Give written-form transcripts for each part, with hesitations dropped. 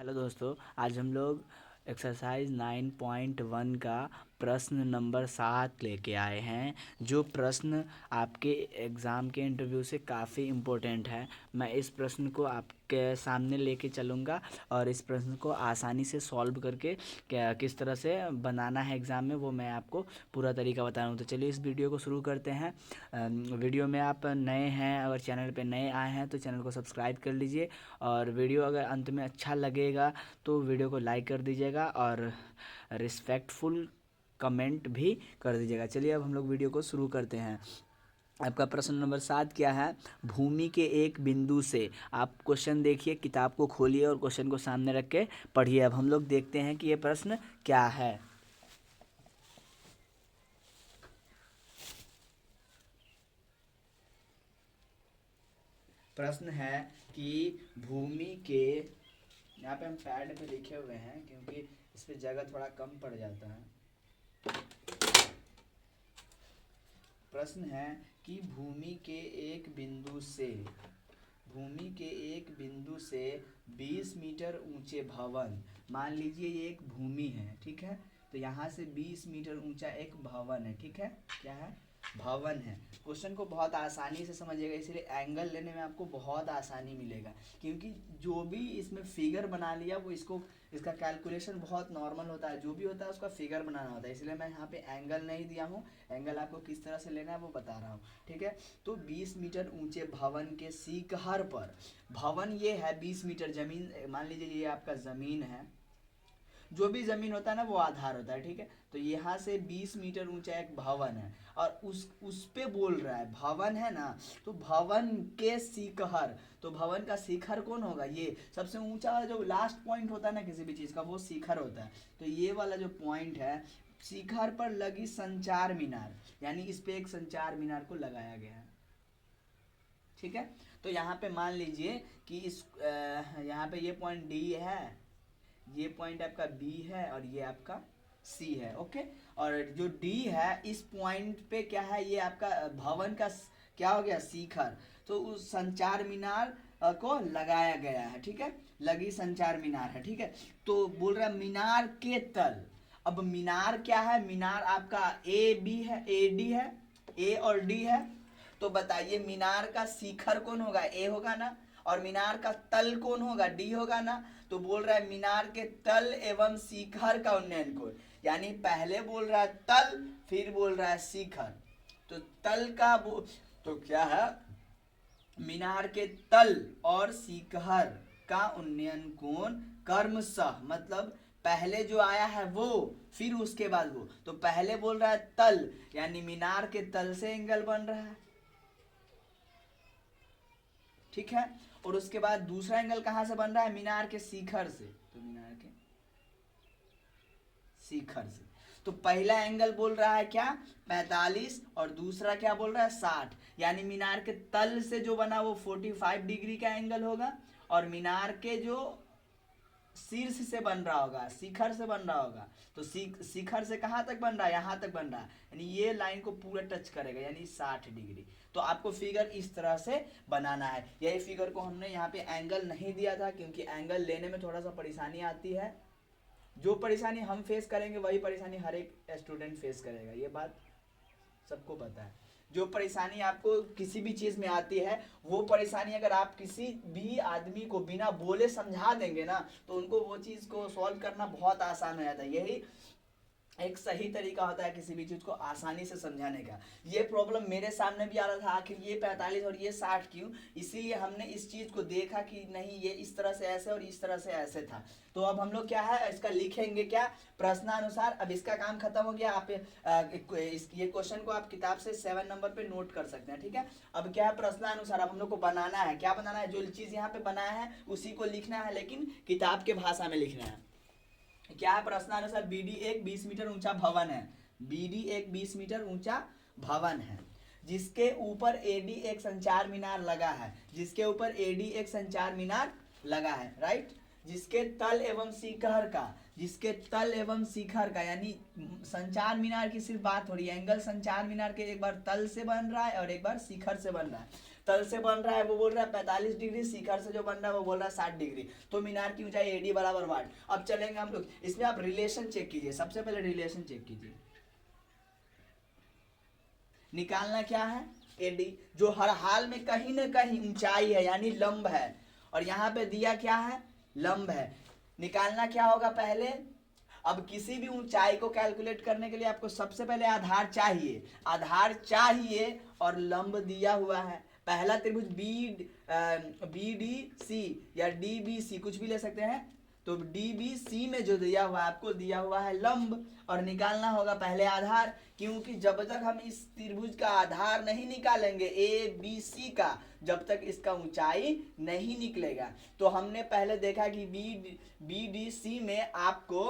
Hello दोस्तों, आज हम लोग एक्सरसाइज 9.1 का प्रश्न नंबर 7 लेके आए हैं। जो प्रश्न आपके एग्ज़ाम के इंटरव्यू से काफ़ी इम्पोर्टेंट है। मैं इस प्रश्न को आपके सामने लेके चलूँगा और इस प्रश्न को आसानी से सॉल्व करके किस तरह से बनाना है एग्ज़ाम में, वो मैं आपको पूरा तरीका बता रहा हूँ। तो चलिए इस वीडियो को शुरू करते हैं। वीडियो में आप नए हैं, अगर चैनल पे नए आए हैं तो चैनल को सब्सक्राइब कर लीजिए और वीडियो अगर अंत में अच्छा लगेगा तो वीडियो को लाइक कर दीजिएगा और रिस्पेक्टफुल कमेंट भी कर दीजिएगा। चलिए अब हम लोग वीडियो को शुरू करते हैं। आपका प्रश्न नंबर 7 क्या है? भूमि के एक बिंदु से, आप क्वेश्चन देखिए, किताब को खोलिए और क्वेश्चन को सामने रख के पढ़िए। अब हम लोग देखते हैं कि ये प्रश्न क्या है। प्रश्न है कि भूमि के, यहाँ पे हम पैड पे लिखे हुए हैं क्योंकि इस पे जगह थोड़ा कम पड़ जाता है। प्रश्न है कि भूमि के एक बिंदु से, भूमि के एक बिंदु से 20 मीटर ऊंचे भवन, मान लीजिए ये एक भूमि है, ठीक है। तो यहाँ से 20 मीटर ऊंचा एक भवन है, ठीक है। क्या है? भवन है। क्वेश्चन को बहुत आसानी से समझिएगा, इसलिए एंगल लेने में आपको बहुत आसानी मिलेगा, क्योंकि जो भी इसमें फिगर बना लिया वो इसका कैलकुलेशन बहुत नॉर्मल होता है। जो भी होता है उसका फिगर बनाना होता है, इसलिए मैं यहाँ पे एंगल नहीं दिया हूँ। एंगल आपको किस तरह से लेना है वो बता रहा हूँ, ठीक है। तो 20 मीटर ऊंचे भवन के शिखर पर, भवन ये है 20 मीटर, जमीन मान लीजिए ये आपका जमीन है। जो भी जमीन होता है ना वो आधार होता है, ठीक है। तो यहाँ से 20 मीटर ऊंचा एक भवन है और उस पे बोल रहा है, भवन है ना, तो भवन के शिखर, तो भवन का शिखर कौन होगा? ये सबसे ऊंचा वाला जो लास्ट पॉइंट होता है ना किसी भी चीज का, वो शिखर होता है। तो ये वाला जो पॉइंट है, शिखर पर लगी संचार मीनार, यानी इस पे एक संचार मीनार को लगाया गया है, ठीक है। तो यहाँ पे मान लीजिए कि यहाँ पे ये पॉइंट डी है, ये पॉइंट आपका बी है और ये आपका सी है, ओके। और जो डी है इस पॉइंट पे क्या है, ये आपका भवन का क्या हो गया? शिखर। तो उस संचार मीनार को लगाया गया है, ठीक है। लगी संचार मीनार है, ठीक है। तो बोल रहा है मीनार के तल। अब मीनार क्या है? मीनार आपका ए बी है, ए डी है, ए और डी है। तो बताइए मीनार का शिखर कौन होगा? ए होगा ना। और मीनार का तल कौन होगा? डी होगा ना। तो बोल रहा है मीनार के तल एवं शिखर का उन्नयन को, यानी पहले बोल रहा है तल, फिर बोल रहा है शिखर। तो तल का तो क्या है? मीनार के तल और शिखर का उन्नयन कोण कर्मशः, मतलब पहले जो आया है वो, फिर उसके बाद वो। तो पहले बोल रहा है तल, यानी मीनार के तल से एंगल बन रहा है, ठीक है। और उसके बाद दूसरा एंगल कहां से बन रहा है? मीनार के शिखर से। तो मीनार के शिखर से। तो पहला एंगल बोल रहा है क्या? 45, और दूसरा क्या बोल रहा है? 60। यानी मीनार के तल से जो बना वो 45 डिग्री का एंगल होगा, और मीनार के जो शीर्ष से बन रहा होगा, शिखर से बन रहा होगा, तो शिखर से कहां तक बन रहा है? यहां तक बन रहा है, यानी ये लाइन को पूरा टच करेगा, यानी 60 डिग्री। तो आपको फिगर इस तरह से बनाना है। यही फिगर को हमने यहाँ पे एंगल नहीं दिया था, क्योंकि एंगल लेने में थोड़ा सा परेशानी आती है। जो परेशानी हम फेस करेंगे वही परेशानी हर एक स्टूडेंट फेस करेगा, ये बात सबको पता है। जो परेशानी आपको किसी भी चीज में आती है, वो परेशानी अगर आप किसी भी आदमी को बिना बोले समझा देंगे ना, तो उनको वो चीज को सॉल्व करना बहुत आसान हो जाता है। यही एक सही तरीका होता है किसी भी चीज को आसानी से समझाने का। ये प्रॉब्लम मेरे सामने भी आ रहा था, आखिर ये 45 और ये 60 क्यों? इसीलिए हमने इस चीज को देखा कि नहीं, ये इस तरह से ऐसे और इस तरह से ऐसे था। तो अब हम लोग क्या है, इसका लिखेंगे क्या? प्रश्नानुसार। अब इसका काम खत्म हो गया। आप ये क्वेश्चन को आप किताब से 7 नंबर पे नोट कर सकते हैं, ठीक है। अब क्या है? प्रश्नानुसार। अब हम लोग को बनाना है, क्या बनाना है? जो चीज यहाँ पे बनाया है उसी को लिखना है, लेकिन किताब के भाषा में लिखना है। क्या है? प्रश्नानुसार बीडी एक 20 मीटर ऊंचा भवन है, बीडी एक 20 मीटर ऊंचा भवन है, जिसके ऊपर एडी एक संचार मीनार लगा है, जिसके ऊपर एडी एक संचार मीनार लगा है, राइट। जिसके तल एवं शिखर का, जिसके तल एवं शिखर का, यानी संचार मीनार की सिर्फ बात हो रही है। एंगल संचार मीनार के एक बार तल से बन रहा है और एक बार शिखर से बन रहा है। तल से बन रहा है वो बोल रहा है 45 डिग्री, शिखर से जो बन रहा है वो बोल रहा है 60 डिग्री। तो मीनार की ऊंचाई AD बराबर वाट। अब चलेंगे हम लोग इसमें, आप रिलेशन चेक कीजिए, सबसे पहले रिलेशन चेक कीजिए। निकालना क्या है, AD, जो हर हाल में कहीं ना कहीं ऊंचाई है यानी लंब है, और यहाँ पे दिया क्या है, लंब है। निकालना क्या होगा पहले, अब किसी भी ऊंचाई को कैलकुलेट करने के लिए आपको सबसे पहले आधार चाहिए, आधार चाहिए और लंब दिया हुआ है। पहला त्रिभुज BDC या DBC कुछ भी ले सकते हैं, तो DBC में जो दिया हुआ है आपको दिया हुआ है लंब, और निकालना होगा पहले आधार, क्योंकि जब तक हम इस त्रिभुज का आधार नहीं निकालेंगे ABC का, जब तक इसका ऊंचाई नहीं निकलेगा। तो हमने पहले देखा कि BDC में आपको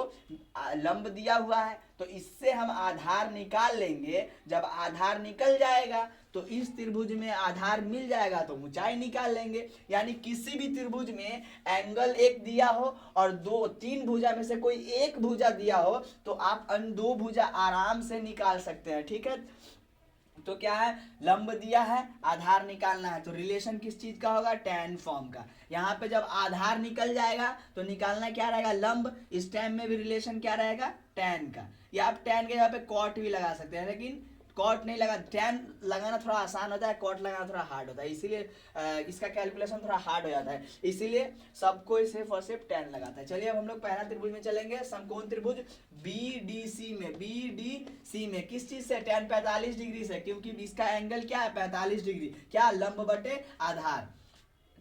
लंब दिया हुआ है, तो इससे हम आधार निकाल लेंगे। जब आधार निकल जाएगा तो इस त्रिभुज में आधार मिल जाएगा तो ऊंचाई निकाल लेंगे। यानी किसी भी त्रिभुज में एंगल एक दिया हो और दो तीन भुजा में से कोई एक भुजा दिया हो तो आप अन दो भुजा आराम से निकाल सकते हैं, ठीक है। तो क्या है, लंब दिया है, आधार निकालना है, तो रिलेशन किस चीज का होगा, tan फॉर्म का। यहाँ पे जब आधार निकल जाएगा तो निकालना क्या रहेगा, लंब। इस टाइम में भी रिलेशन क्या रहेगा, tan का। या आप tan के यहाँ पे cot भी लगा सकते हैं, लेकिन कॉट नहीं लगा, tan लगाना थोड़ा आसान होता है, कॉट लगाना थोड़ा हार्ड होता है, इसीलिए इसका कैलकुलेशन थोड़ा हार्ड हो जाता है, इसीलिए सबको सिर्फ और सिर्फ tan लगाता है। चलिए अब हम लोग पहला त्रिभुज में चलेंगे, समकोण त्रिभुज BDC में किस चीज से, tan 45 डिग्री से, क्योंकि इसका एंगल क्या है 45 डिग्री, क्या लंब बटे आधार।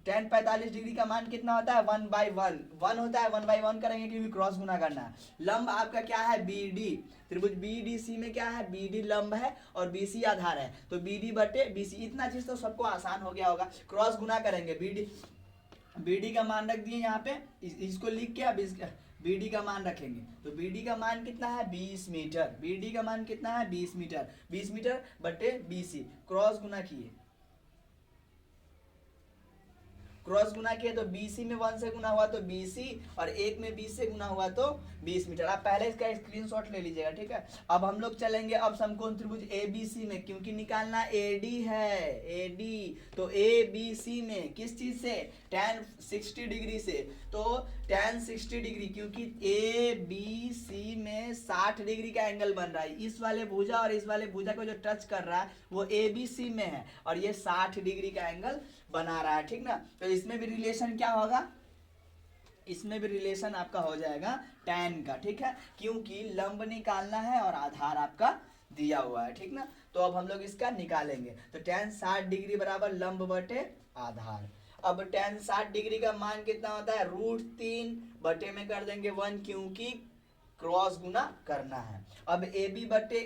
tan 45 डिग्री का मान कितना होता है, 1/1 होता है, 1/1 करेंगे क्योंकि क्रॉस गुना करना है। लंब आपका क्या है, BD, त्रिभुज BDC में क्या है, BD लंब है और BC आधार है, तो BD बटे BC, इतना चीज तो सबको आसान हो गया होगा। क्रॉस गुना करेंगे, BD का मान रख दिए यहाँ पे, इसको लिख के अब BD का मान रखेंगे, तो BD का मान कितना है 20 मीटर, BD का मान कितना है 20 मीटर, 20 मीटर बटे BC, क्रॉस गुना किए, क्रॉस गुना किया तो BC में 1 से गुना हुआ तो BC, और 1 में 20 से गुना हुआ तो 20 मीटर। आप पहले इसका स्क्रीनशॉट ले लीजिएगा, ठीक है। अब हम लोग चलेंगे अब समकोण त्रिभुज ABC में, क्योंकि निकालना AD है, AD, तो ABC में किस चीज से, tan 60 डिग्री से, तो tan 60 डिग्री, क्योंकि ABC में 60 डिग्री का एंगल बन रहा है, इस वाले भुजा और इस वाले भुजा को जो टच कर रहा है वो ABC में है, और ये 60 डिग्री का एंगल बना रहा है, ठीक ना। तो इसमें भी रिलेशन क्या होगा, इसमें भी रिलेशन आपका हो जाएगा tan का, ठीक है, क्योंकि लंब निकालना है और आधार आपका दिया हुआ है, ठीक ना। तो अब हम लोग इसका निकालेंगे, तो tan 60 डिग्री बराबर लंब बटे आधार। अब tan 60 डिग्री का मान कितना होता है, √3 बटे में कर देंगे 1, क्योंकि क्रॉस गुना करना है। अब AB बटे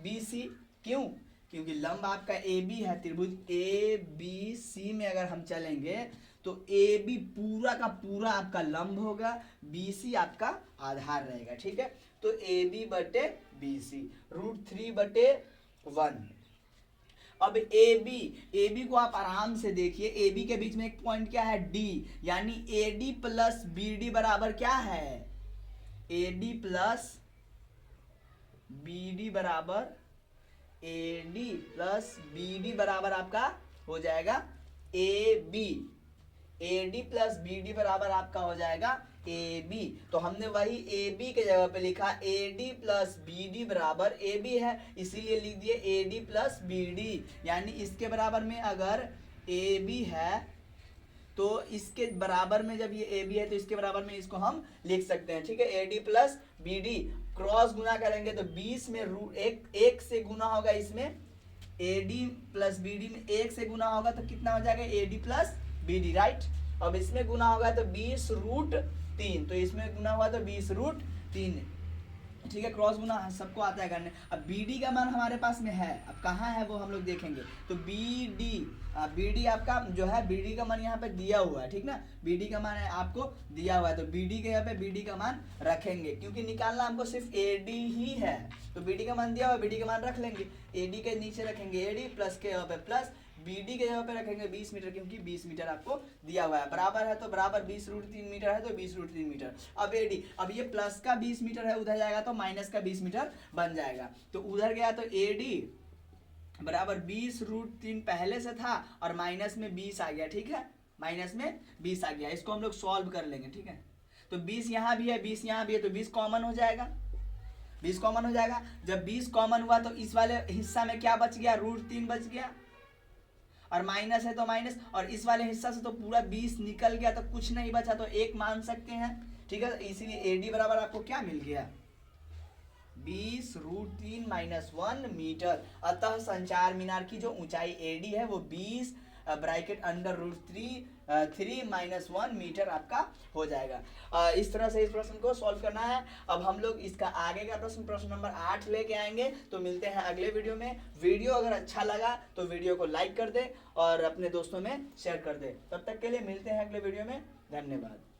BC, क्यों, क्योंकि लंब आपका AB है, त्रिभुज ABC में अगर हम चलेंगे तो AB पूरा का पूरा आपका लंब होगा, BC आपका आधार रहेगा, ठीक है। तो AB बटे BC, √3 बटे 1। अब AB को आप आराम से देखिए, AB के बीच में एक पॉइंट क्या है, D, यानी AD प्लस BD बराबर क्या है, AD प्लस BD बराबर, AD प्लस BD बराबर आपका हो जाएगा AB, AD प्लस BD बराबर आपका हो जाएगा AB। तो हमने वही AB के जगह पे लिखा AD प्लस BD बराबर AB है, इसीलिए लिख दिए AD प्लस BD, यानी इसके बराबर में अगर AB है तो इसके बराबर में जब ये AB है तो इसके बराबर में इसको हम लिख सकते हैं, ठीक है, AD प्लस BD। क्रॉस गुना करेंगे तो 20 में एक से गुना होगा, इसमें AD प्लस BD में 1 से गुना होगा तो कितना हो जाएगा, AD प्लस BD, राइट। अब इसमें गुना होगा तो 20 √3, तो इसमें गुना हुआ तो 20 √3, ठीक है, क्रॉस गुना सबको आता है करने। अब BD का मान हमारे पास में है, अब कहाँ है वो हम लोग देखेंगे, तो BD आपका जो है, BD का मान यहाँ पे दिया हुआ है, ठीक ना, BD का मान है आपको दिया हुआ है, तो BD के यहाँ पे BD का मान रखेंगे, क्योंकि निकालना हमको सिर्फ AD ही है, तो BD का मान दिया हुआ है, BD का मान रख लेंगे, AD के नीचे रखेंगे AD, प्लस के यहाँ पे प्लस, BD के जगह पे रखेंगे 20 मीटर, क्योंकि 20 मीटर आपको दिया हुआ है, बराबर है तो बराबर 20 √3 मीटर है तो 20 √3 मीटर। अब AD, अब ये प्लस का 20 मीटर है, उधर जाएगा तो माइनस का 20 मीटर बन जाएगा, तो उधर गया तो AD बराबर 20√3 पहले से था और माइनस में 20 आ गया, ठीक है, माइनस में 20 आ गया। इसको हम लोग सॉल्व कर लेंगे, ठीक है। तो 20 यहाँ भी है, 20 यहाँ भी है, तो 20 कॉमन हो जाएगा, 20 कॉमन हो जाएगा। जब 20 कॉमन हुआ तो इस वाले हिस्सा में क्या बच गया, √3 बच गया, और माइनस है तो माइनस, और इस वाले हिस्सा से तो पूरा 20 निकल गया, तो कुछ नहीं बचा, तो 1 मान सकते हैं, ठीक है। इसीलिए एडी बराबर आपको क्या मिल गया, 20√3 - 1 मीटर। अतः संचार मीनार की जो ऊंचाई एडी है वो 20 ब्रैकेट अंडर √3 -1 मीटर आपका हो जाएगा। इस तरह से इस प्रश्न को सॉल्व करना है। अब हम लोग इसका आगे का प्रश्न नंबर 8 लेके आएंगे। तो मिलते हैं अगले वीडियो में। वीडियो अगर अच्छा लगा तो वीडियो को लाइक कर दे और अपने दोस्तों में शेयर कर दे। तब तक के लिए मिलते हैं अगले वीडियो में। धन्यवाद।